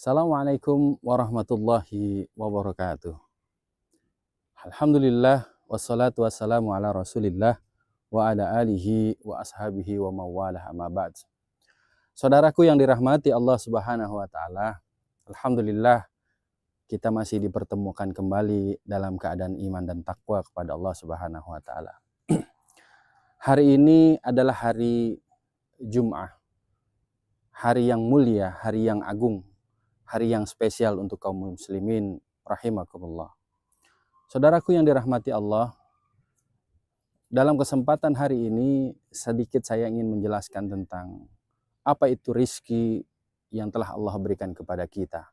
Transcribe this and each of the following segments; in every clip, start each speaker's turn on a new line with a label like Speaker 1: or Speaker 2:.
Speaker 1: Assalamualaikum warahmatullahi wabarakatuh. Alhamdulillah wassalatu wassalamu ala Rasulillah wa ala alihi wa ashabihi wa mawalah amma ba'd. Saudaraku yang dirahmati Allah Subhanahu wa taala, alhamdulillah kita masih dipertemukan kembali dalam keadaan iman dan takwa kepada Allah Subhanahu wa taala. Hari ini adalah hari Jum'ah. Hari yang mulia, hari yang agung, hari yang spesial untuk kaum muslimin rahimakumullah. Saudaraku yang dirahmati Allah, dalam kesempatan hari ini sedikit saya ingin menjelaskan tentang apa itu rizki yang telah Allah berikan kepada kita.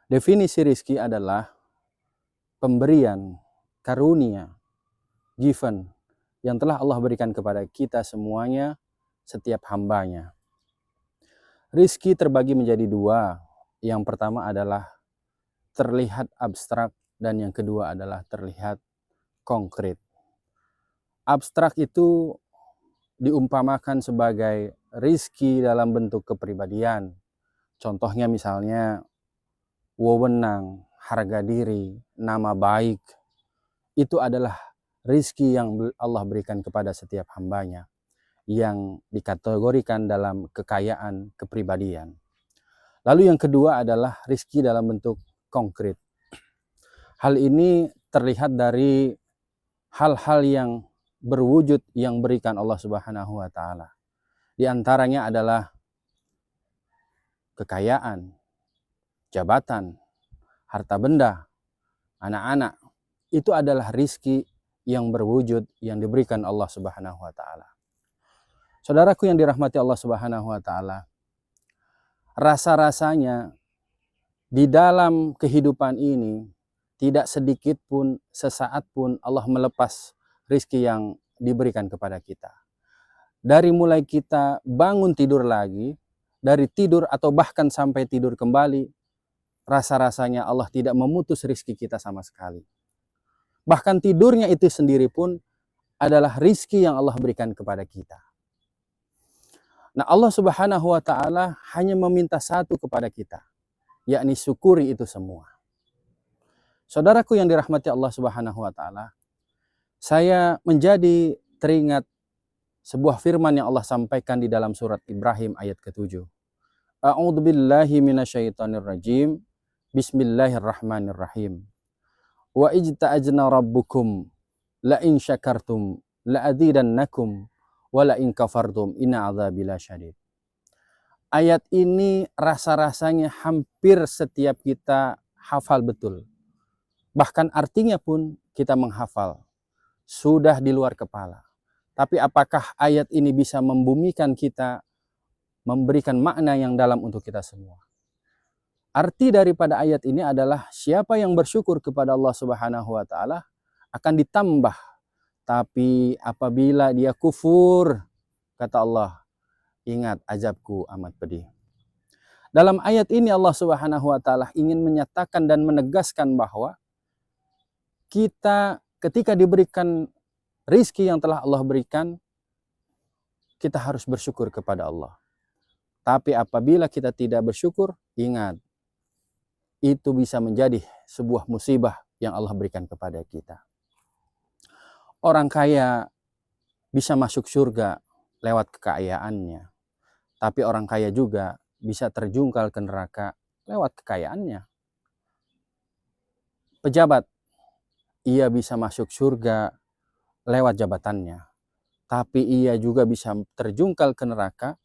Speaker 1: Definisi rizki adalah pemberian, karunia, given yang telah Allah berikan kepada kita semuanya, setiap hambanya. Rizki terbagi menjadi dua. Yang pertama adalah terlihat abstrak dan yang kedua adalah terlihat konkret. Abstrak itu diumpamakan sebagai rizki dalam bentuk kepribadian. Contohnya misalnya wewenang, harga diri, nama baik. Itu adalah rizki yang Allah berikan kepada setiap hambanya, yang dikategorikan dalam kekayaan kepribadian. Lalu yang kedua adalah rizki dalam bentuk konkret. Hal ini terlihat dari hal-hal yang berwujud yang berikan Allah Subhanahu wa taala. Di antaranya adalah kekayaan, jabatan, harta benda, anak-anak. Itu adalah rizki yang berwujud yang diberikan Allah Subhanahu wa taala. Saudaraku yang dirahmati Allah Subhanahu wa taala, rasa-rasanya di dalam kehidupan ini tidak sedikit pun, sesaat pun Allah melepas rizki yang diberikan kepada kita. Dari mulai kita bangun tidur lagi, dari tidur atau bahkan sampai tidur kembali, rasa-rasanya Allah tidak memutus rizki kita sama sekali. Bahkan tidurnya itu sendiri pun adalah rizki yang Allah berikan kepada kita. Nah, Allah Subhanahu wa taala hanya meminta satu kepada kita, yakni syukuri itu semua. Saudaraku yang dirahmati Allah Subhanahu wa taala, saya menjadi teringat sebuah firman yang Allah sampaikan di dalam surat Ibrahim ayat ke-7. A'udzubillahi minasyaitonir rajim. Bismillahirrahmanirrahim. Wa ijta'ajna rabbukum la in syakartum la azidannakum wala in kafartum inna adzabi lasyadid. Ayat ini rasa-rasanya hampir setiap kita hafal betul. Bahkan artinya pun kita menghafal. Sudah di luar kepala. Tapi apakah ayat ini bisa membumikan kita, memberikan makna yang dalam untuk kita semua? Arti daripada ayat ini adalah siapa yang bersyukur kepada Allah Subhanahu wa taala akan ditambah. Tapi apabila dia kufur, kata Allah, ingat azabku amat pedih. Dalam ayat ini Allah Subhanahu wa taala ingin menyatakan dan menegaskan bahwa kita ketika diberikan rizki yang telah Allah berikan, kita harus bersyukur kepada Allah. Tapi apabila kita tidak bersyukur, ingat, itu bisa menjadi sebuah musibah yang Allah berikan kepada kita. Orang kaya bisa masuk surga lewat kekayaannya. Tapi orang kaya juga bisa terjungkal ke neraka lewat kekayaannya. Pejabat, ia bisa masuk surga lewat jabatannya. Tapi ia juga bisa terjungkal ke neraka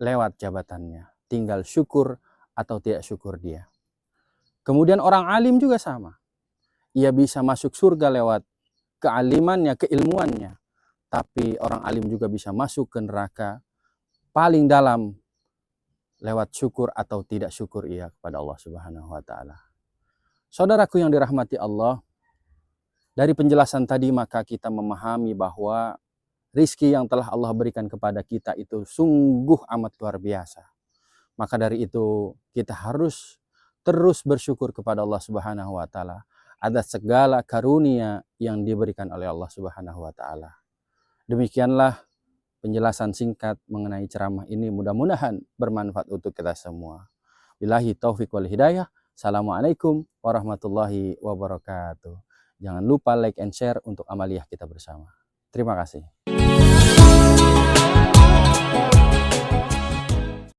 Speaker 1: lewat jabatannya. Tinggal syukur atau tidak syukur dia. Kemudian orang alim juga sama. Ia bisa masuk surga lewat kealimannya, keilmuannya. Tapi orang alim juga bisa masuk ke neraka paling dalam lewat syukur atau tidak syukur ia kepada Allah Subhanahu wa taala. Saudaraku yang dirahmati Allah, dari penjelasan tadi maka kita memahami bahwa rizki yang telah Allah berikan kepada kita itu sungguh amat luar biasa. Maka dari itu kita harus terus bersyukur kepada Allah Subhanahu wa taala atas segala karunia yang diberikan oleh Allah Subhanahu wa taala. Demikianlah penjelasan singkat mengenai ceramah ini mudah-mudahan bermanfaat untuk kita semua. Billahi taufik wal hidayah. Assalamualaikum warahmatullahi wabarakatuh. Jangan lupa like and share untuk amaliyah kita bersama. Terima kasih.